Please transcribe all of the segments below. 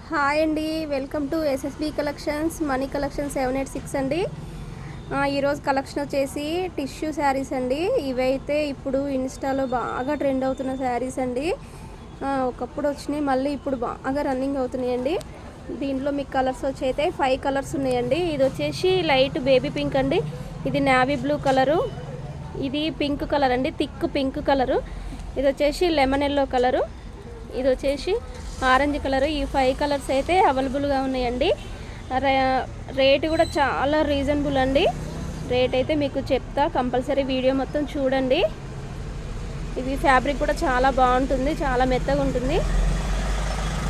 Hi అండి, welcome to SSB collections, money collection 786 అండి. ఈరోజు కలెక్షన్ వచ్చేసి టిష్యూ శారీస్ అండి. ఇవైతే ఇప్పుడు ఇన్స్టాలో బాగా ట్రెండ్ అవుతున్న శారీస్ అండి. ఒకప్పుడు వచ్చినాయి, మళ్ళీ ఇప్పుడు బాగా రన్నింగ్ అవుతున్నాయండి. దీంట్లో మీకు కలర్స్ వచ్చి అయితే 5 కలర్స్ ఉన్నాయండి. ఇది వచ్చేసి లైట్ బేబీ పింక్ అండి, ఇది నావీ బ్లూ కలరు, ఇది పింక్ కలర్ అండి, థిక్ పింక్ కలరు, ఇది వచ్చేసి లెమన్ ఎల్లో కలరు, ఇది వచ్చేసి ఆరెంజ్ కలర్. ఈ 5 కలర్స్ అయితే అవైలబుల్గా ఉన్నాయండి. రేటు కూడా చాలా రీజనబుల్ అండి. రేట్ అయితే మీకు చెప్తా, కంపల్సరీ వీడియో మొత్తం చూడండి. ఇది ఫ్యాబ్రిక్ కూడా చాలా బాగుంటుంది, చాలా మెత్తగా ఉంటుంది.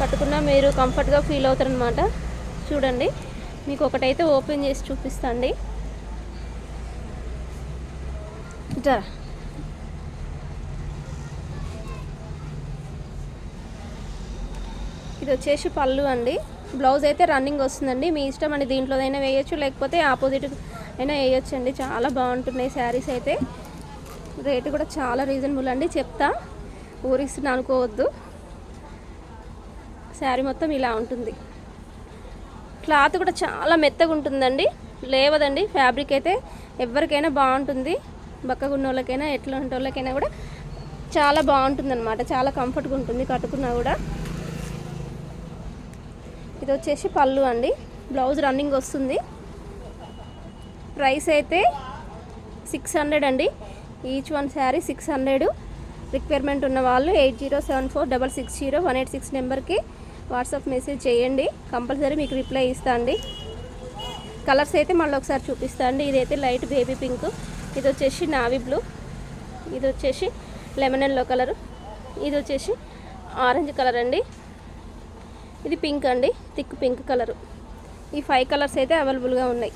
కట్టుకున్నా మీరు కంఫర్ట్గా ఫీల్ అవుతారు అనమాట. చూడండి, మీకు ఒకటైతే ఓపెన్ చేసి చూపిస్తాండి. జరా ఇది వచ్చేసి పళ్ళు అండి. బ్లౌజ్ అయితే రన్నింగ్ వస్తుందండి, మీ ఇష్టం అండి. దీంట్లోదైనా వేయచ్చు, లేకపోతే ఆపోజిట్ అయినా వేయచ్చు అండి. చాలా బాగుంటున్నాయి శారీస్ అయితే. రేటు కూడా చాలా రీజనబుల్ అండి. చెప్తా, ఊరిస్తున్నా అనుకోవద్దు. శారీ మొత్తం ఇలా ఉంటుంది. క్లాత్ కూడా చాలా మెత్తగా ఉంటుందండి, లేవదండి. ఫ్యాబ్రిక్ అయితే ఎవరికైనా బాగుంటుంది, బక్కగున్న వాళ్ళకైనా ఎట్లాంటి వాళ్ళకైనా కూడా చాలా బాగుంటుంది అనమాట. చాలా కంఫర్ట్గా ఉంటుంది కట్టుకున్నా కూడా. ఇది వచ్చేసి పళ్ళు అండి, బ్లౌజ్ రన్నింగ్ వస్తుంది. ప్రైస్ అయితే 600 అండి. Each one sari 600. రిక్వైర్మెంట్ ఉన్న వాళ్ళు 8074660186 నెంబర్కి వాట్సాప్ మెసేజ్ చేయండి, కంపల్సరీ మీకు రిప్లై ఇస్తా అండి. కలర్స్ అయితే మళ్ళీ ఒకసారి చూపిస్తా అండి. ఇదైతే లైట్ బేబీ పింక్, ఇది వచ్చేసి నావీ బ్లూ, ఇది వచ్చేసి లెమన్ ఎల్లో కలరు, ఇది వచ్చేసి ఆరెంజ్ కలర్ అండి, ఇది పింక్ అండి, థిక్ పింక్ కలరు. ఈ 5 కలర్స్ అయితే అవైలబుల్గా ఉన్నాయి.